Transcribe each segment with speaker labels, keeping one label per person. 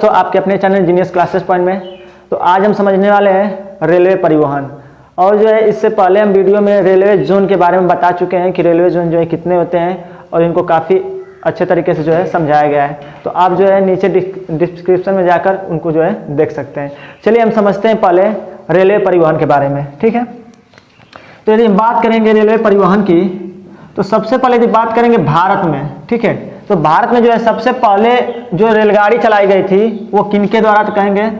Speaker 1: तो आपके अपने चैनल जीनियस क्लासेस पॉइंट में तो आज हम समझने वाले हैं रेलवे परिवहन। और जो है इससे पहले हम वीडियो में रेलवे जोन के बारे में बता चुके हैं कि रेलवे जोन जो है कितने होते हैं और इनको काफ़ी अच्छे तरीके से जो है समझाया गया है। तो आप जो है नीचे डिस्क्रिप्शन में जाकर उनको जो है देख सकते हैं। चलिए हम समझते हैं पहले रेलवे परिवहन के बारे में, ठीक है। तो यदि हम बात करेंगे रेलवे परिवहन की तो सबसे पहले यदि बात करेंगे भारत में, ठीक है, तो भारत में जो है सबसे पहले जो रेलगाड़ी चलाई गई थी वो किनके द्वारा तो कहेंगे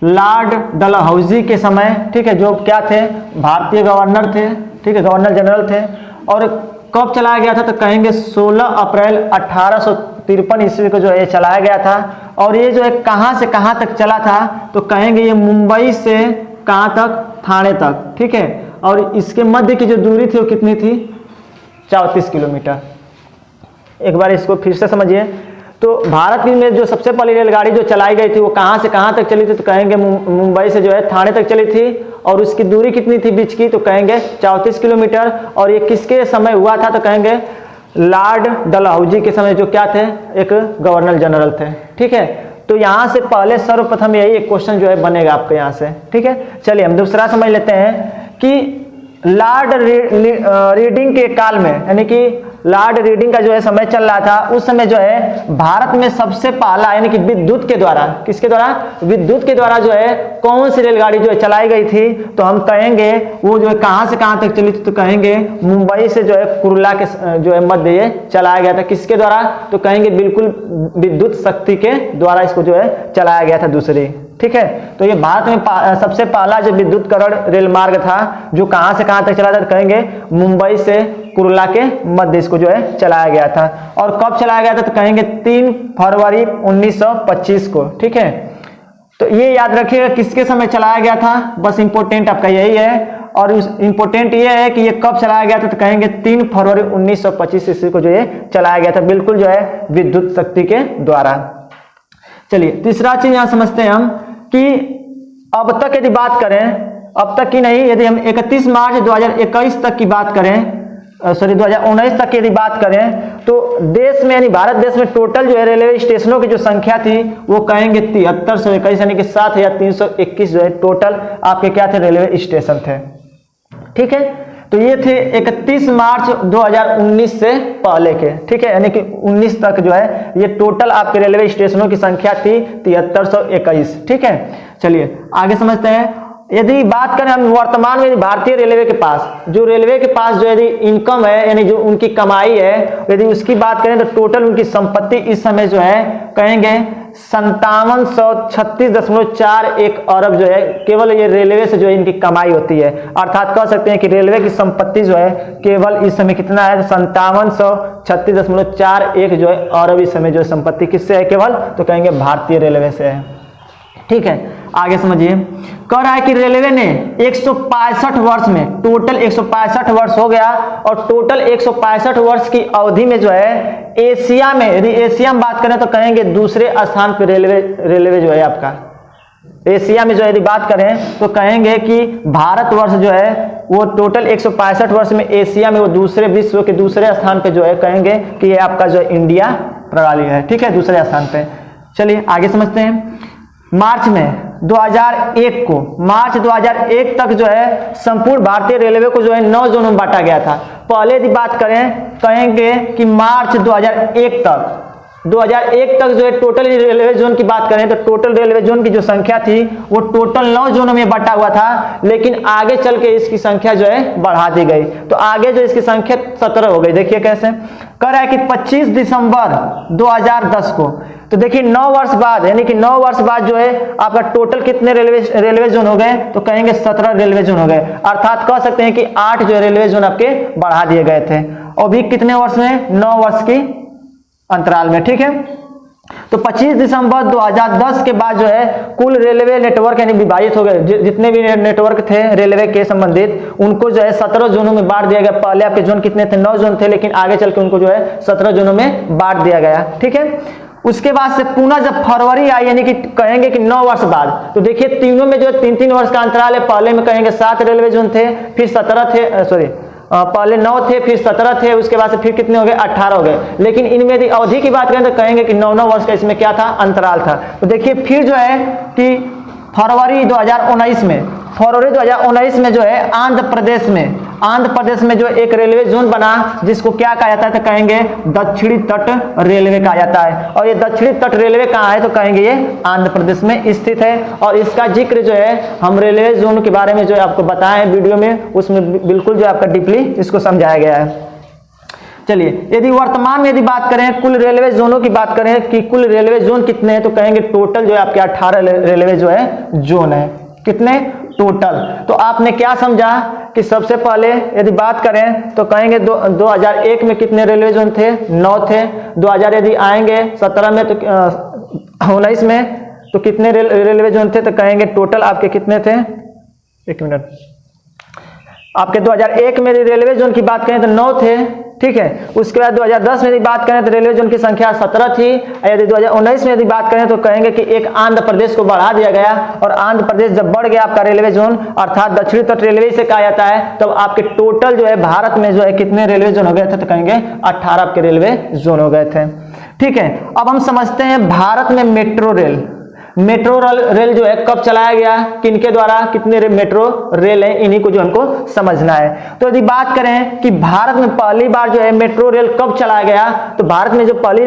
Speaker 1: लॉर्ड डलहौजी के समय, ठीक है, जो क्या थे भारतीय गवर्नर थे, ठीक है, गवर्नर जनरल थे। और कब चलाया गया था तो कहेंगे 16 अप्रैल 1853 ईस्वी को जो है चलाया गया था। और ये जो है कहाँ से कहाँ तक चला था तो कहेंगे ये मुंबई से कहाँ तक, थाने तक, ठीक है। और इसके मध्य की जो दूरी थी वो कितनी थी, 34 किलोमीटर। एक बार इसको फिर से समझिए। तो भारत में जो सबसे पहली रेलगाड़ी जो चलाई गई थी वो कहाँ से कहाँ तक चली थी तो कहेंगे मुंबई से जो है थाने तक चली थी। और उसकी दूरी कितनी थी बीच की तो कहेंगे 34 किलोमीटर। और ये किसके समय हुआ था तो कहेंगे लॉर्ड डलहौजी के समय, जो क्या थे एक गवर्नर जनरल थे, ठीक है। तो यहाँ से पहले सर्वप्रथम यही एक क्वेश्चन जो है बनेगा आपके यहाँ से, ठीक है। चलिए हम दूसरा समझ लेते हैं कि लॉर्ड रीडिंग के काल में, यानी कि लॉर्ड रीडिंग का जो है समय चल रहा था, उस समय जो है भारत में सबसे पहला यानी कि विद्युत के द्वारा, किसके द्वारा, विद्युत के द्वारा जो है कौन सी रेलगाड़ी जो है चलाई गई थी तो हम कहेंगे वो जो है कहां से कहां तक चली थी तो कहेंगे मुंबई से जो है कुर्ला के जो है मध्य ये चलाया गया था। किसके द्वारा तो कहेंगे बिल्कुल विद्युत शक्ति के द्वारा इसको जो है चलाया गया था दूसरी, ठीक है। तो ये भारत में सबसे पहला जो विद्युतकरण रेल मार्ग था जो कहां से कहां तक चला था तो कहेंगे मुंबई से कुर्ला के मध्य इसको जो है चलाया गया था। और कब चलाया गया था तो कहेंगे 3 फरवरी 1925 को, ठीक है। तो ये याद रखिएगा किसके समय चलाया गया था, बस इंपोर्टेंट आपका यही है। और इंपोर्टेंट ये है कि ये कब चलाया गया था तो कहेंगे 3 फरवरी 1925 ईस्वी को जो ये चलाया गया था, बिल्कुल जो है विद्युत शक्ति के द्वारा। चलिए तीसरा चीज यहां समझते हैं हम कि अब तक यदि बात करें, अब तक की नहीं, यदि हम 31 मार्च 2021 तक की बात करें, 2019 तक की यदि बात करें तो देश में यानी भारत देश में टोटल जो है रेलवे स्टेशनों की जो संख्या थी वो कहेंगे 7321 यानी कि 7321 जो है टोटल आपके क्या थे रेलवे स्टेशन थे, ठीक है। तो ये थे 31 मार्च 2019 से पहले के, ठीक है, यानी कि 19 तक जो है ये टोटल आपके रेलवे स्टेशनों की संख्या थी 7321, ठीक है। चलिए आगे समझते हैं। यदि बात करें हम वर्तमान में भारतीय रेलवे के पास, जो रेलवे के पास जो यदि इनकम है यानी जो उनकी कमाई है, यदि उसकी बात करें तो टोटल उनकी संपत्ति इस समय जो है कहेंगे 5736.41 अरब जो है केवल ये रेलवे से जो है इनकी कमाई होती है। अर्थात कह सकते हैं कि रेलवे की संपत्ति जो है केवल इस समय कितना है 5736.41 जो है अरब इस समय जो संपत्ति किससे है केवल तो कहेंगे भारतीय रेलवे से है, ठीक है। आगे समझिए, कह रहा है कि रेलवे ने 165 वर्ष में, टोटल 165 वर्ष हो गया और टोटल 165 वर्ष की अवधि में जो है एशिया में, यदि एशिया में बात करें तो कहेंगे दूसरे स्थान पर रेलवे जो है आपका एशिया में जो यदि बात करें तो कहेंगे कि भारतवर्ष जो है वो टोटल 165 वर्ष में एशिया में वो दूसरे विश्व के दूसरे स्थान पे जो है कहेंगे कि ये आपका जो इंडिया प्रणाली है, ठीक है, दूसरे स्थान पे। चलिए आगे समझते हैं। मार्च 2001 तक जो है संपूर्ण भारतीय रेलवे को जो है 9 जोनों में बांटा गया था। पहले यदि बात करें कहेंगे कि मार्च 2001 तक जो है टोटल रेलवे जोन की बात करें तो टोटल रेलवे जोन की जो संख्या थी वो टोटल 9 जोनों में बांटा हुआ था। लेकिन आगे चल के इसकी संख्या जो है बढ़ा दी गई, तो आगे जो इसकी संख्या 17 हो गई। देखिए कैसे कह रहा है कि 25 दिसंबर 2010 को, तो देखिए 9 वर्ष बाद, यानी कि 9 वर्ष बाद जो है आपका टोटल कितने रेलवे जोन हो गए तो कहेंगे 17 रेलवे जोन हो गए। अर्थात कह सकते हैं कि 8 जो रेलवे जोन आपके बढ़ा दिए गए थे, और भी कितने वर्ष में 9 वर्ष की अंतराल में, ठीक है। तो 25 दिसंबर 2010 के बाद जो है कुल रेलवे नेटवर्क यानी विभाजित हो गए, जितने भी नेटवर्क थे रेलवे के संबंधित उनको जो है 17 जोनों में बांट दिया गया। पहले आपके जोन कितने थे 9 जोन थे, लेकिन आगे चल के उनको जो है 17 जोनों में बांट दिया गया, ठीक है। उसके बाद से पुनः जब फरवरी आई यानी कि कहेंगे कि 9 वर्ष बाद, तो देखिए तीनों में जो 3-3 वर्ष का अंतराल है। पहले में कहेंगे 7 रेलवे जोन थे, फिर 17 थे, पहले 9 थे, फिर 17 थे, उसके बाद से फिर कितने हो गए, 18 हो गए। लेकिन इनमें यदि अवधि की बात करें तो कहेंगे कि 9 वर्ष का इसमें क्या था, अंतराल था। तो देखिए फिर जो है कि फरवरी 2019 में जो है आंध्र प्रदेश में जो एक रेलवे जोन बना, जिसको क्या कहा जाता है, तो कहेंगे दक्षिणी तट रेलवे कहा जाता है। और ये दक्षिणी तट रेलवे कहाँ है, तो कहेंगे ये आंध्र प्रदेश में स्थित है। और इसका जिक्र जो है हम रेलवे जोन के बारे में जो है आपको बताए हैं वीडियो में, उसमें बिल्कुल जो आपका डीपली इसको समझाया गया है। चलिए यदि वर्तमान में यदि बात करें कुल रेलवे जोनों की बात करें कि कुल रेलवे जोन कितने हैं, तो कहेंगे टोटल जो है आपके 18 रेलवे जो है जोन है। कितने टोटल? तो आपने क्या समझा कि सबसे पहले यदि बात करें तो कहेंगे 2001 में कितने रेलवे जोन थे, 9 थे। 2000 यदि आएंगे 17 में तो 19 में तो कितने रेलवे जोन थे, तो कहेंगे टोटल आपके कितने थे, एक मिनट, आपके 2001 में रेलवे जोन की बात करें तो 9 थे, ठीक है। उसके बाद 2010 में यदि बात करें तो रेलवे जोन की संख्या 17 थी। यदि 2019 में यदि बात करें तो कहेंगे कि एक आंध्र प्रदेश को बढ़ा दिया गया, और आंध्र प्रदेश जब बढ़ गया आपका रेलवे जोन, अर्थात दक्षिणी तट रेलवे से कहा जाता है, तब आपके टोटल जो है भारत में जो है कितने रेलवे जोन हो गए थे, तो कहेंगे 18 आपके रेलवे जोन हो गए थे, ठीक है। अब हम समझते हैं भारत में मेट्रो रेल जो है कब चलाया गया, किनके द्वारा, कितने मेट्रो रेल हैं, इन्हीं को जो हमको समझना है। तो यदि बात करें कि भारत में पहली बार जो है मेट्रो रेल कब चलाया गया, तो भारत में जो पहली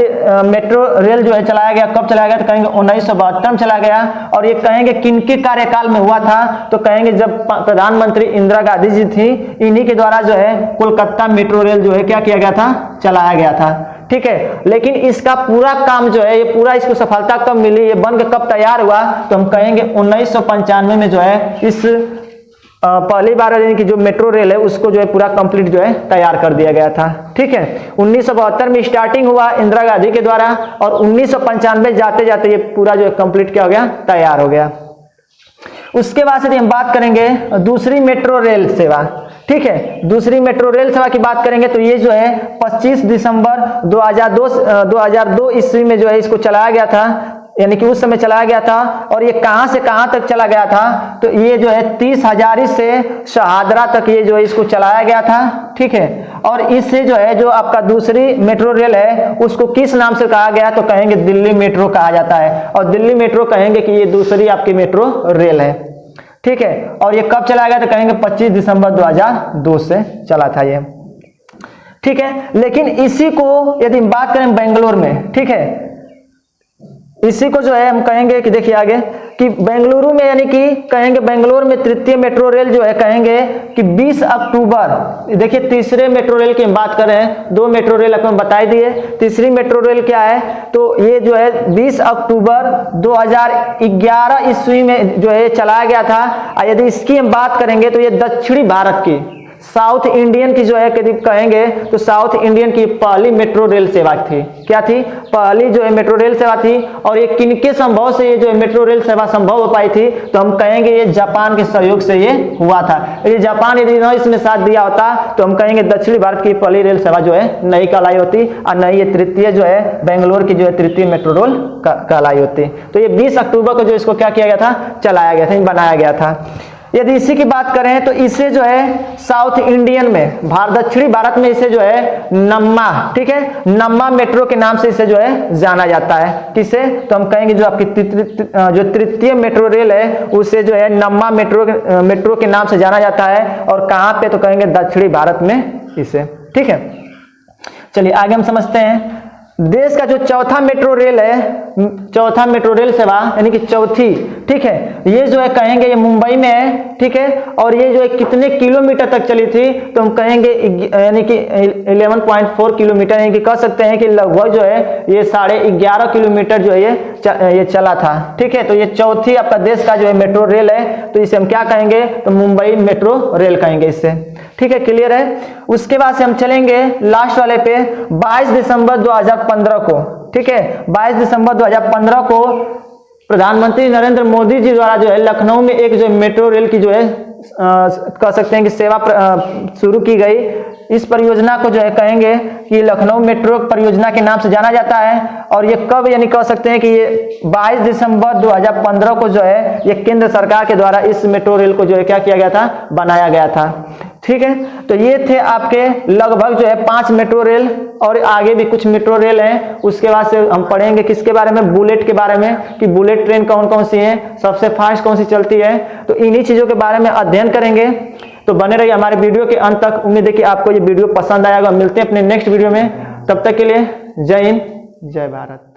Speaker 1: मेट्रो रेल जो है चलाया गया, कब चलाया गया, तो कहेंगे 1972 में चला गया। और ये कहेंगे किनके कार्यकाल में हुआ था, तो कहेंगे जब प्रधानमंत्री इंदिरा गांधी जी थी, इन्हीं के द्वारा जो है कोलकाता मेट्रो रेल जो है क्या किया गया था, चलाया गया था, ठीक है। लेकिन इसका पूरा काम जो है, ये पूरा इसको सफलता कब मिली, ये बन के कब तैयार हुआ, तो हम कहेंगे 1995 में जो है इस पहली बार यानी कि जो मेट्रो रेल है उसको जो है पूरा कंप्लीट जो है तैयार कर दिया गया था, ठीक है। 1972 में स्टार्टिंग हुआ इंदिरा गांधी के द्वारा, और 1995 जाते जाते ये पूरा जो है कंप्लीट क्या हो गया, तैयार हो गया। उसके बाद से हम बात करेंगे दूसरी मेट्रो रेल सेवा, ठीक है। दूसरी मेट्रो रेल सेवा की बात करेंगे तो ये जो है 25 दिसंबर 2002 ईस्वी में जो है इसको चलाया गया था, यानी कि उस समय चलाया गया था। और ये कहां से कहां तक चला गया था, तो ये जो है 30 हजारी से शहादरा तक ये जो है इसको चलाया गया था, ठीक है। और इससे जो है जो आपका दूसरी मेट्रो रेल है उसको किस नाम से कहा गया, तो कहेंगे दिल्ली मेट्रो कहा जाता है। और दिल्ली मेट्रो कहेंगे कि ये दूसरी आपकी मेट्रो रेल है, ठीक है। और ये कब चलाया गया, तो कहेंगे 25 दिसंबर 2002 से चला था ये, ठीक है। लेकिन इसी को यदि हम बात करें बेंगलोर में, ठीक है, इसी को जो है हम कहेंगे कि देखिए आगे कि बेंगलुरु में यानी कि कहेंगे बेंगलोर में तृतीय मेट्रो रेल जो है कहेंगे कि 20 अक्टूबर, देखिए तीसरे मेट्रो रेल की हम बात कर रहे हैं, 2 मेट्रो रेल आपको बता दिए, तीसरी मेट्रो रेल क्या है, तो ये जो है 20 अक्टूबर 2011 ईस्वी में जो है चलाया गया था। यदि इसकी हम बात करेंगे तो ये दक्षिणी भारत की, साउथ इंडियन की जो है कहेंगे तो साउथ इंडियन की पहली मेट्रो रेल सेवा थी। क्या थी? पहली जो है मेट्रो रेल सेवा थी। और ये किनके संभव से ये जो है मेट्रो रेल सेवा संभव हो पाई थी, तो हम कहेंगे ये जापान के सहयोग से ये हुआ था। यदि जापान यदि न इसमें साथ दिया होता तो हम कहेंगे दक्षिणी भारत की पहली रेल सेवा जो है नहीं कहलाई होती, और नहीं ये तृतीय जो है बेंगलोर की जो है तृतीय मेट्रो रेल कहलाई होती। तो ये 20 अक्टूबर को जो इसको क्या किया गया था, चलाया गया था, बनाया गया था। यदि इसी की बात करें तो इसे जो है साउथ इंडियन में दक्षिणी भारत में इसे जो है नम्मा, ठीक है, नम्मा मेट्रो के नाम से इसे जो है जाना जाता है। किसे? तो हम कहेंगे जो आपकी जो तृतीय मेट्रो रेल है उसे जो है नम्मा मेट्रो के नाम से जाना जाता है। और कहां पे? तो कहेंगे दक्षिणी भारत में इसे, ठीक है। चलिए आगे हम समझते हैं देश का जो चौथा मेट्रो रेल है, चौथा मेट्रो रेल सेवा यानी कि चौथी, ठीक है, ये जो है कहेंगे ये मुंबई में है, ठीक है। और ये जो है कितने किलोमीटर तक चली थी, तो हम कहेंगे यानी कि 11.4 किलोमीटर, यानी कि कह सकते हैं कि लगभग जो है ये 11.5 किलोमीटर जो है ये चला था, ठीक है। तो ये चौथी आपका देश का जो है मेट्रो रेल है, तो इसे हम क्या कहेंगे, तो मुंबई मेट्रो रेल कहेंगे इससे, ठीक है। क्लियर है? उसके बाद से हम चलेंगे लास्ट वाले पे 22 दिसंबर 2015 को, ठीक है। 22 दिसंबर 2015 को प्रधानमंत्री नरेंद्र मोदी जी द्वारा जो है लखनऊ में एक जो मेट्रो रेल की जो है कह सकते हैं कि सेवा शुरू की गई। इस परियोजना को जो है कहेंगे कि लखनऊ मेट्रो परियोजना के नाम से जाना जाता है। और ये कब यानी कह सकते हैं कि ये 22 दिसंबर 2015 को जो है ये केंद्र सरकार के द्वारा इस मेट्रो रेल को जो है क्या किया गया था, बनाया गया था, ठीक है, तो ये थे आपके लगभग जो है 5 मेट्रो रेल, और आगे भी कुछ मेट्रो रेल हैं। उसके बाद से हम पढ़ेंगे किसके बारे में, बुलेट के बारे में, कि बुलेट ट्रेन कौन कौन सी है, सबसे फास्ट कौन सी चलती है। तो इन्हीं चीजों के बारे में अध्ययन करेंगे। तो बने रहिए हमारे वीडियो के अंत तक। उम्मीद है कि आपको ये वीडियो पसंद आएगा। मिलते हैं अपने नेक्स्ट वीडियो में, तब तक के लिए जय हिंद, जय भारत।